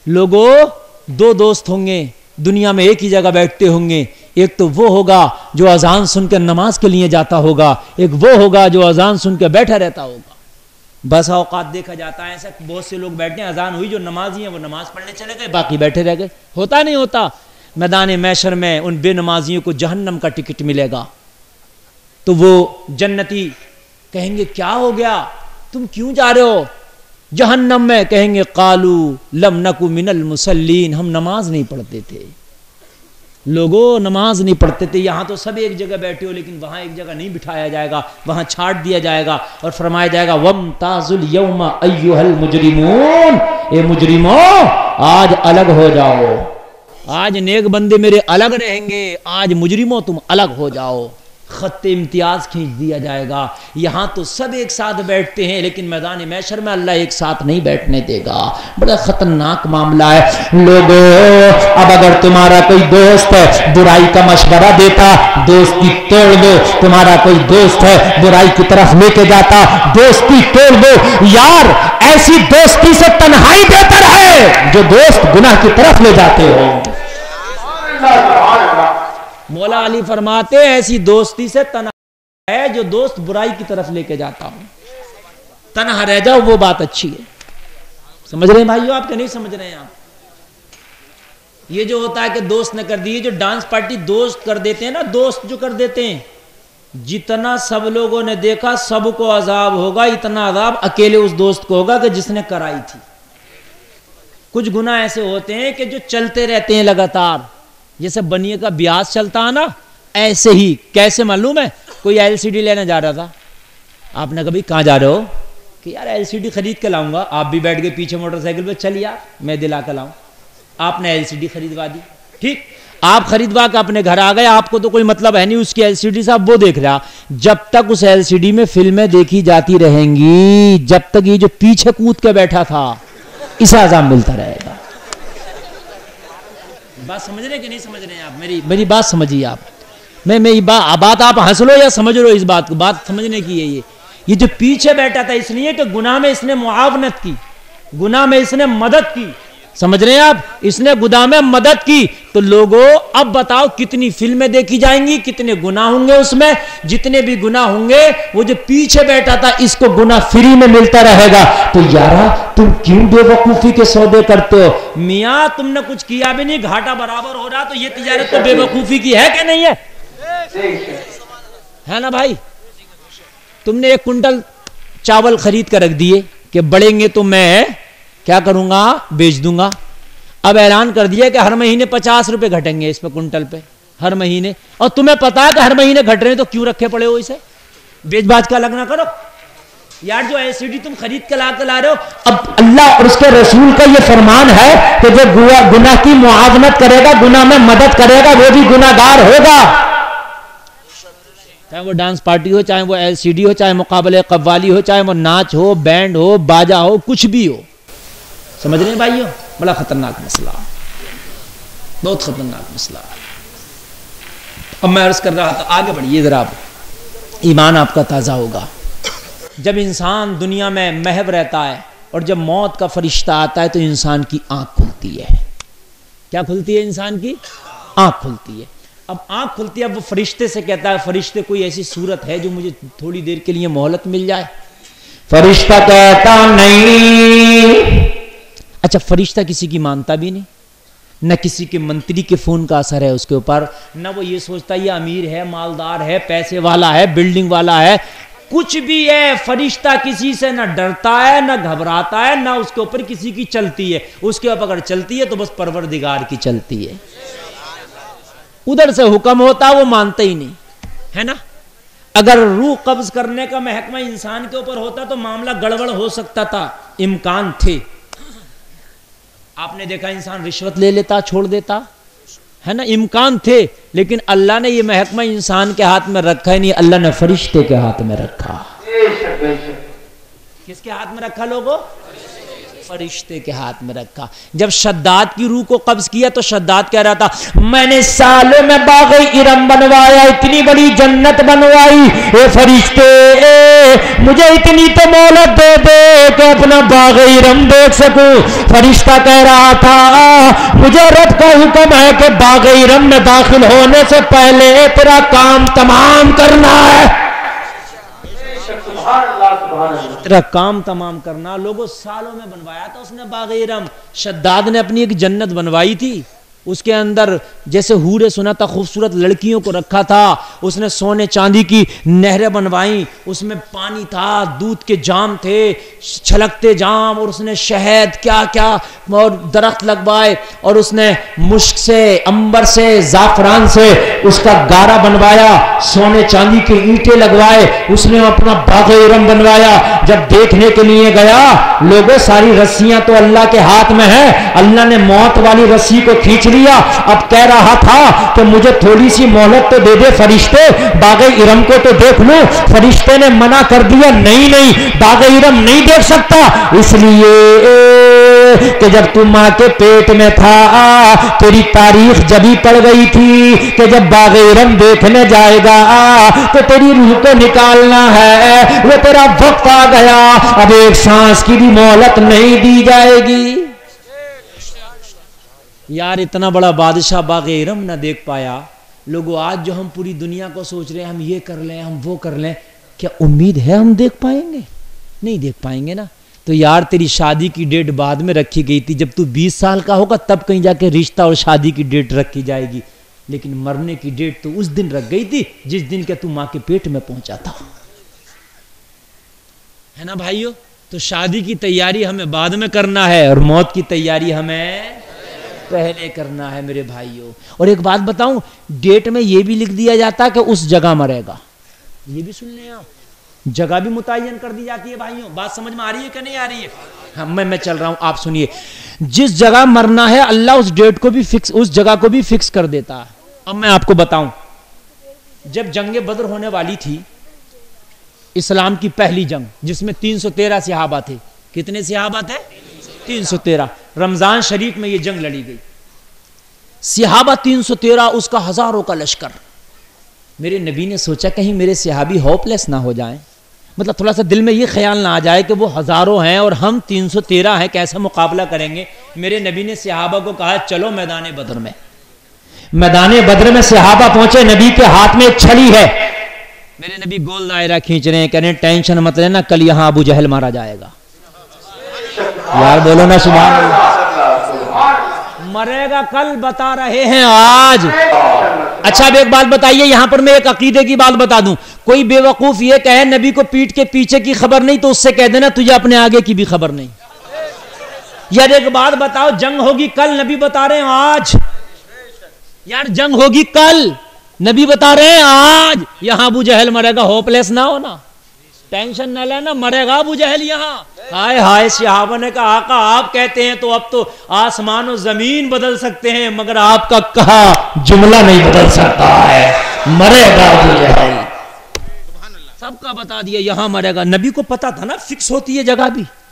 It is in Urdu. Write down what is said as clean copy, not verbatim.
لوگوں دو دوست ہوں گے دنیا میں ایک ہی جگہ بیٹھتے ہوں گے. ایک تو وہ ہوگا جو اذان سن کر نماز کے لیے جاتا ہوگا, ایک وہ ہوگا جو اذان سن کے بیٹھا رہتا ہوگا. بس اوقات دیکھا جاتا ہے ایسا بہت سے لوگ بیٹھے ہیں, اذان ہوئی جو نمازی ہیں وہ نماز پڑھنے چلے گئے, باقی بیٹھے رہ گئے. ہوتا نہیں ہوتا. میدان محشر میں ان بے نمازیوں کو جہنم کا ٹکٹ ملے گا. تو وہ جنتی کہیں گے کیا ہو گیا, تم کیوں جا رہے ہو جہنم میں؟ کہیں گے قالو لم نکو من المصلین, ہم نماز نہیں پڑھتے تھے. لوگوں نماز نہیں پڑھتے تھے. یہاں تو سب ایک جگہ بیٹھے ہو, لیکن وہاں ایک جگہ نہیں بٹھایا جائے گا, وہاں چھاٹ دیا جائے گا اور فرمایا جائے گا وامتازوا اليوم ایھا المجرمون, اے مجرموں آج الگ ہو جاؤ. آج نیک بندے میرے الگ رہیں گے, آج مجرموں تم الگ ہو جاؤ. خط امتیاز کھینچ دیا جائے گا. یہاں تو سب ایک ساتھ بیٹھتے ہیں, لیکن میدان محشر میں اللہ ایک ساتھ نہیں بیٹھنے دے گا. بڑا خطرناک معاملہ ہے. لوگوں اب اگر تمہارا کوئی دوست ہے برائی کا مشورہ دیتا, دوستی توڑ دو. تمہارا کوئی دوست ہے برائی کی طرف لے کے جاتا, دوستی توڑ دو. یار ایسی دوستی سے تنہائی بہتر ہے جو دوست گناہ کی طرف لے جاتے ہو. مولا علی فرماتے ہیں ایسی دوستی سے تنہا ہے جو دوست برائی کی طرف لے کے جاتا ہوں. تنہا رہ جاؤ وہ بات اچھی ہے. سمجھ رہے ہیں بھائیو آپ کہ نہیں سمجھ رہے ہیں آپ؟ یہ جو ہوتا ہے کہ دوست نے کر دی, جو ڈانس پارٹی دوست کر دیتے ہیں نا, دوست جو کر دیتے ہیں, جتنا سب لوگوں نے دیکھا سب کو عذاب ہوگا, اتنا عذاب اکیلے اس دوست کو ہوگا کہ جس نے کرائی تھی. کچھ گناہ ایسے ہوتے ہیں کہ جو چلتے رہتے ہیں لگاتار, جیسے بنیے کا بیاس چلتا ہے نا, ایسے ہی. کیسے معلوم ہے؟ کوئی ایل سی ڈی لینے جا رہا تھا, آپ نے کبھی کہاں جا رہے ہو کہ یار ایل سی ڈی خرید کے لاؤں گا, آپ بھی بیٹھ گئے پیچھے موٹر سائیکل پہ, چل یار میں دلا کے لاؤں. آپ نے ایل سی ڈی خریدوا دی, ٹھیک, آپ خریدوا کے اپنے گھر آ گئے, آپ کو تو کوئی مطلب ہے نہیں اس کی ایل سی ڈی سے, آپ وہ دیکھ رہا. جب تک اس ایل سی ڈی میں فلمیں دیکھی جاتی رہیں گی, جب تک یہ جو پیچھے کود کے بیٹھا تھا اسے عذاب ملتا رہے گا. بات سمجھ رہے کہ نہیں سمجھ رہے ہیں آپ؟ میری بات سمجھیے آپ. میں بات آپ ہنس لو یا سمجھ لو اس بات کو, بات سمجھنے کی ہے. یہ جو پیچھے بیٹھا تھا اس لیے کہ گناہ میں اس نے معاونت کی, گناہ میں اس نے مدد کی. سمجھ رہے ہیں آپ؟ اس نے گناہ میں مدد کی. تو لوگوں اب بتاؤ کتنی فلمیں دیکھی جائیں گی, کتنے گناہ ہوں گے اس میں. جتنے بھی گناہ ہوں گے وہ جو پیچھے بیٹھا تھا اس کو گناہ فری میں ملتا رہے گا. تو یارا تم کیوں بے وقوفی کے سودے کرتے ہو؟ میاں تم نے کچھ کیا بھی نہیں, گھاٹا برابر ہو رہا, تو یہ تجارت تو بے وقوفی کی ہے کہ نہیں ہے؟ ہے نا بھائی؟ تم نے 1 کنٹل چاول خرید کر رکھ دیے کہ بڑھیں گے تو میں کیا کروں گا, بیچ دوں گا. اب اعلان کر دیا کہ ہر مہینے 50 روپے گھٹیں گے اس پہ کنٹل پہ, ہر مہینے. اور تمہیں پتا ہے کہ ہر مہینے گھٹ رہے ہیں, تو کیوں رکھے پڑے ہو اسے؟ بیچ باچ کا الگ نہ کرو یار. جو ایل سی ڈی تم خرید کے لا رہے ہو, اب اللہ اور اس کے رسول کا یہ فرمان ہے کہ جو گناہ کی معاونت کرے گا, گناہ میں مدد کرے گا, وہ بھی گناہ گار ہوگا. چاہے وہ ڈانس پارٹی ہو, چاہے وہ ایل سی ڈی ہو, چاہے مقابلے قوالی ہو, چاہے وہ ناچ ہو, بینڈ ہو, باجا ہو, کچھ بھی ہو. سمجھ رہے ہیں بھائیو؟ بڑا خطرناک مسئلہ, بہت خطرناک مسئلہ. اب میں عرض کر رہا تھا, آگے بڑھیے ذرا, ایمان آپ کا تازہ ہوگا. جب انسان دنیا میں محو رہتا ہے اور جب موت کا فرشتہ آتا ہے تو انسان کی آنکھ کھلتی ہے. کیا کھلتی ہے؟ انسان کی آنکھ کھلتی ہے. اب آنکھ کھلتی ہے, اب وہ فرشتے سے کہتا ہے, فرشتے کوئی ایسی صورت ہے جو مجھے تھوڑی دیر کے لیے مہلت مل جائے؟ فرشتہ کہتا نہیں. اچھا, فرشتہ کسی کی مانتا بھی نہیں, نہ کسی کے منتری کے فون کا اثر ہے اس کے اوپر, نہ وہ یہ سوچتا یہ امیر ہے, مالدار ہے, پیسے والا ہے, بلڈنگ والا ہے, کچھ بھی ہے. فرشتہ کسی سے نہ ڈرتا ہے, نہ گھبراتا ہے, نہ اس کے اوپر کسی کی چلتی ہے. اس کے اوپر اگر چلتی ہے تو بس پروردگار کی چلتی ہے. ادھر سے حکم ہوتا وہ مانتا ہی نہیں, ہے نا. اگر روح قبض کرنے کا محکمہ انسان کے اوپر ہوتا تو معاملہ گڑبڑ ہو سکتا تھا, امکان تھے. آپ نے دیکھا انسان رشوت لے لیتا, چھوڑ دیتا, ہے نا, امکان تھے. لیکن اللہ نے یہ محکمہ انسان کے ہاتھ میں رکھا ہی نہیں, اللہ نے فرشتے کے ہاتھ میں رکھا. کس کے ہاتھ میں رکھا لوگوں؟ فرشتے کے ہاتھ میں رکھا. جب شداد کی روح کو قبض کیا تو شداد کہہ رہا تھا میں نے سالوں میں باغ ارم بنوایا, اتنی بڑی جنت بنوائی, اے فرشتے مجھے اتنی تو مہلت دے دے کہ اپنا باغ ارم دیکھ سکوں. فرشتہ کہہ رہا تھا مجھے رب کا حکم ہے کہ باغ ارم میں داخل ہونے سے پہلے تیرا کام تمام کرنا ہے, تیرا کام تمام کرنا. لوگوں سالوں میں بنوایا تھا اس نے باغ ارم. شداد نے اپنی ایک جنت بنوائی تھی, اس کے اندر جیسے حورے سنا تھا خوبصورت لڑکیوں کو رکھا تھا, اس نے سونے چاندی کی نہریں بنوائیں, اس میں پانی تھا, دودھ کے جام تھے, چھلکتے جام, اور اس نے شہد کیا کیا اور درخت لگوائے, اور اس نے مشک سے, عنبر سے, زعفران سے اس کا گارا بنوایا, سونے چاندی کے اینٹیں لگوائے, اس نے اپنا باغ ارم بنوایا. جب دیکھنے کے لیے گیا لوگوں ساری رسیاں تو اللہ کے ہاتھ میں ہیں, اللہ نے موت والی رسی کو کھینچ لیا. اب کہہ رہا تھا کہ مجھے تھوڑی سی مہلت تو دے دے فرشتے, باغ ارم کو تو دیکھ لوں. فرشتے نے منع کر دیا, نہیں نہیں باغ ارم نہیں دیکھ سکتا, اس لیے کہ جب تو ماں کے پیٹ میں تھا تیری تاریخ جبھی پڑ گئی تھی کہ جب باغ ارم دیکھنے جائے گا تو تیری روح کو نکالنا ہے, وہ تیرا وقت آ گیا, اب ایک سانس کی بھی مہلت نہیں دی جائے گی. یار اتنا بڑا بادشاہ باغ ارم نہ دیکھ پایا. لوگوں آج جو ہم پوری دنیا کو سوچ رہے ہیں ہم یہ کر لیں ہم وہ کر لیں, کیا امید ہے ہم دیکھ پائیں گے؟ نہیں دیکھ پائیں گے نا. تو یار تیری شادی کی ڈیٹ بعد میں رکھی گئی تھی, جب تو 20 سال کا ہوگا تب کہیں جا کے رشتہ اور شادی کی ڈیٹ رکھی جائے گی, لیکن مرنے کی ڈیٹ تو اس دن رکھ گئی تھی جس دن کہ تو ماں کے پیٹ میں پہنچا تھا, ہے نا بھائیو. تو شادی کی تیاری ہمیں بعد میں کرنا ہے اور موت کی تیاری ہمیں پہلے کرنا ہے میرے بھائیوں. اور ایک بات بتاؤں, ڈیٹ میں یہ بھی لکھ دیا جاتا کہ اس جگہ مرے گا, یہ بھی سن لیں آپ, جگہ بھی متعین کر دی جاتی ہے بھائیوں. بات سمجھ میں آ رہی ہے کہ نہیں آ رہی ہے؟ ہاں میں چل رہا ہوں, آپ سنیے. جس جگہ مرنا ہے اللہ اس ڈیٹ کو بھی فکس, اس جگہ کو بھی فکس کر دیتا ہے. اب میں آپ کو بتاؤں, جب جنگ بدر ہونے والی تھی, اسلام کی پہلی جنگ جس میں 313 صحابہ تھے. کتنے صحابہ تھے؟ 313. رمضان شریف میں یہ جنگ لڑی گئی. صحابہ 313, اس کا ہزاروں کا لشکر. میرے نبی نے سوچا کہیں میرے صحابی ہوپ لیس نہ ہو جائیں, مطلب تھوڑا سا دل میں یہ خیال نہ آ جائے کہ وہ ہزاروں ہیں اور ہم 313 ہیں, کیسا مقابلہ کریں گے. میرے نبی نے صحابہ کو کہا چلو میدان بدر میں. میدان بدر میں صحابہ پہنچے, نبی کے ہاتھ میں ایک چھڑی ہے. میرے نبی گول دائرہ کھینچ رہے ہیں, کہہ رہے ہیں ٹینشن مت لینا, کل یہاں ابو جہل مارا جائے گا. یار بولو نا سبحان اللہ. مرے گا کل, بتا رہے ہیں آج. اچھا اب ایک بات بتائیے, یہاں پر میں ایک عقیدے کی بات بتا دوں. کوئی بے وقوف یہ کہے نبی کو پیٹ کے پیچھے کی خبر نہیں, تو اس سے کہہ دینا تجھے اپنے آگے کی بھی خبر نہیں. یار ایک بات بتاؤ, جنگ ہوگی کل, نبی بتا رہے ہیں آج. یار جنگ ہوگی کل, نبی بتا رہے ہیں آج. یہاں ابو جہل مرے گا, ہوپ لیس نہ ہونا, ٹینشن نہ لینا, مرے گا ابو جہل یہاں. ہائے ہائے. صحابہ نے کہا آقا آپ کہتے ہیں تو اب تو آسمان و زمین بدل سکتے ہیں, مگر آپ کا کہا جملہ نہیں بدل سکتا ہے, مرے گا ابو جہل. سب کا بتا دیا یہاں مرے گا. نبی کو پتا تھا نا فکس ہوتی ہے جگہ بھی.